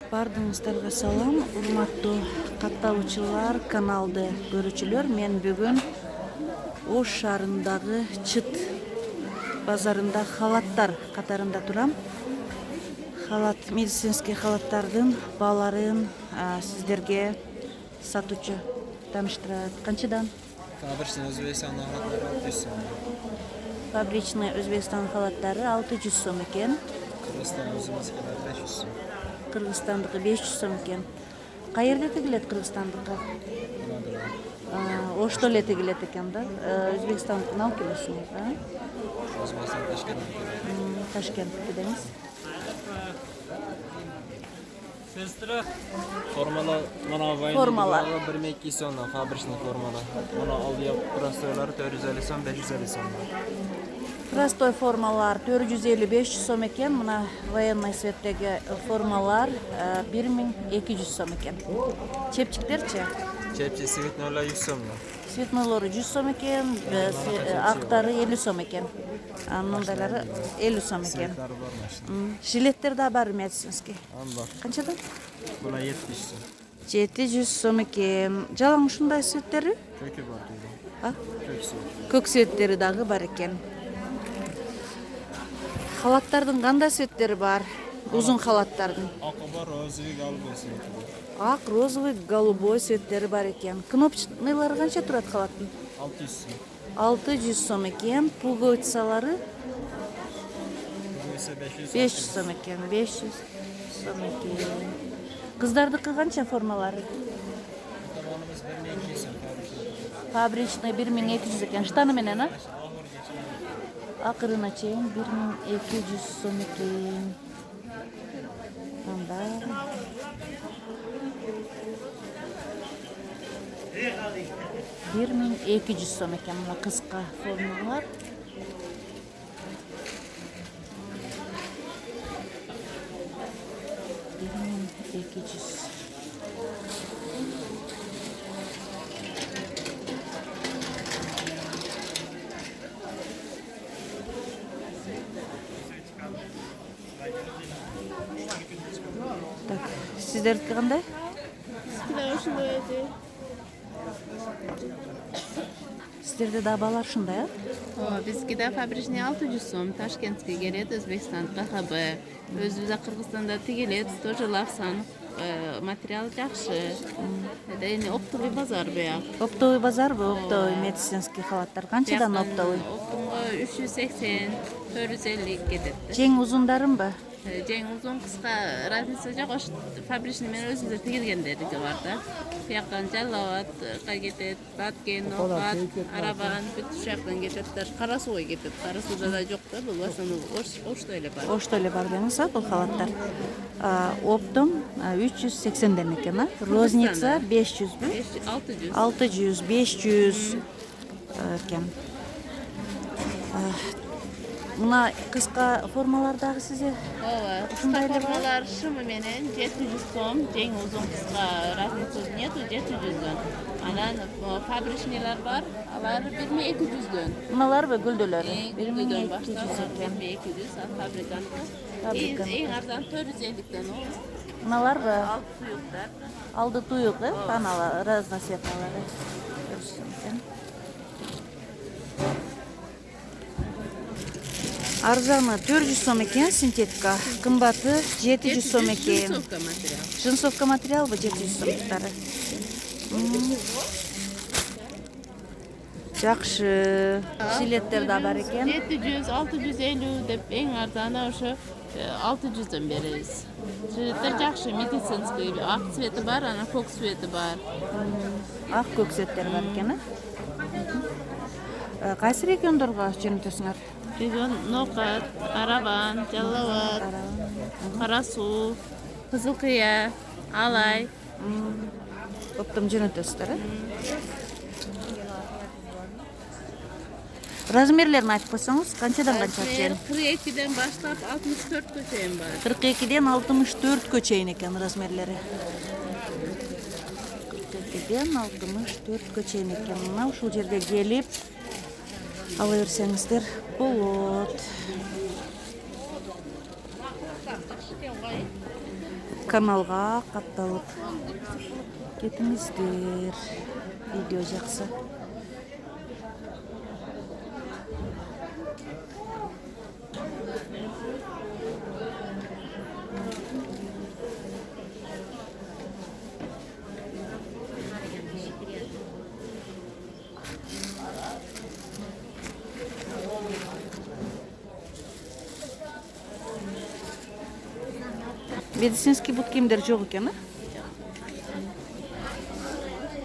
Бардыңыздарга салам, урматтуу катталуучулар, каналды көрүүчүлөр. Мен бүгүн Ош шаарындагы Чыт базарында халаттар катарында турам. Халат, медицинский халаттардын бааларын сиздерге сатуучу тааныштырат. Канчадан? Фабричный Өзбекстан халаттары 600 сом. Фабричный Өзбекстан халаттары 600 сом экен. Кыргызстан өзүмүздүкүлөр 500 сом. Кыргызстандыкы 500 сом экен. Каерде тигилет Кыргызстандыкы? Ошто эле тигилет экен да. Өзбекстандыкын алып келесиңиз, Өзбекстан Ташкент. Ташкенттики деңиз. Формалар мына Формалар. 1200 сом, фабричный формалар. Мына алып простойлар 450 сом, 550 сом. Простой формалар 450-500 сом экен. Мына военный светтеги формалар 1200 сом экен. Чепчиктерчи? Чепчи светнойлар 100 сом. Светнойлору 100 сом экен, актары 50 сом экен. Мындайлары 50 сом экен. Жилеттер да бар медицинский. Бар. Канчадан? Буна 70 сом. 700 сом экен. Жалаң ушундай светтери? Көкү бар дейди. Көк светтери дагы бар экен. Халаттардын кандай светтери бар? Узун халаттардын. Акы бар, розовый, голубой свети бар. Ак, розовый, голубой светтери бар экен. Кнопочныйлары канча турат халаттын? 600 сом. 600 сом экен. Пуговицалары Буйса 500 сом экен. 500 сом экен. Кыздардыкы канча формалары? Таманымыз 1200 сом. Фабричный 1200 экен. Штаны менен, а? Акырына чейин 1200 сом экен. Анда 1200 сом экен мына кыска формалар. Так, сиздердики кандай? Сиздерде да баалар ушундай, а? Бизгиде фабричный 600 сом, Ташкентке келет, Өзбекстан КХБ. Өзүбүздө Кыргызстанда тигилет, тоже лавсан, материал жакшы. Эне оптовый базар буяк. Оптовый базарбы, оптовый медицинский халаттар. Канчадан оптовый? Оптомго 380, 450 кетет. Жең узундарынбы? Жең узун кыска разница жок. Ош фабричный менен өзүбүздө тигилгендери бар да. Бияктан Жалал Абадка кетет, Баткен, Нофат, Арабан, бүт жактан кетет. Даже Кара Сууга кетет. Кара Сууда да жок да, бул основном Ошто эле бар. Ошто эле бар деңиз, а, бул халаттар. Оптом 380ден экен, а? Розница 500бү? 600. 600, 500 экен. Мына кыска формалардагы сизе Ооба, кыска формалар шымы менен 700 сом, жең узун кыска разница нету 700дөн. Анан фабричныйлар бар, алар 1200дөн. мыналарбы гүлдөлөрү? 1200дөн 1200 башталат, экен. 1200, ал фабриканты. Фабриканты. Эң арзан 450ден ол. Мыналарбы? Алты туюктар. Алды туюк, паналар, разноцветналары. Арзаны 400 сом экен синтетика, кымбаты 700 сом экен. Джинсовка материал. Джинсовка материалбы 700 сомдары. Жакшы. Жилеттер да бар экен. 700, 650 деп эң арзаны ошо 600дөн беребиз. Жилеттер жакшы, медицинский, ак цвети бар, анан көк цвети бар. Ак көк цветтер бар экен, а? Кайсы региондорго жөнөтөсүңөр? Регион Нокат, Арабан, Жалал Абад, Кара Суу, Кызыл Кыя, Алай. Оптом жөнөтөсүздөр, э? Размерлерин айтып койсоңуз, канчадан канчага чейин? 42ден баштап 64кө чейин бар. 42ден 64кө чейин экен размерлери. 42ден 64кө чейин экен. Мына ушул жерге келип ала берсеңиздер болот. Kanalga kattalıp ketіңіздер. Video жақсы. Медицинский будкемдер жоқ екен,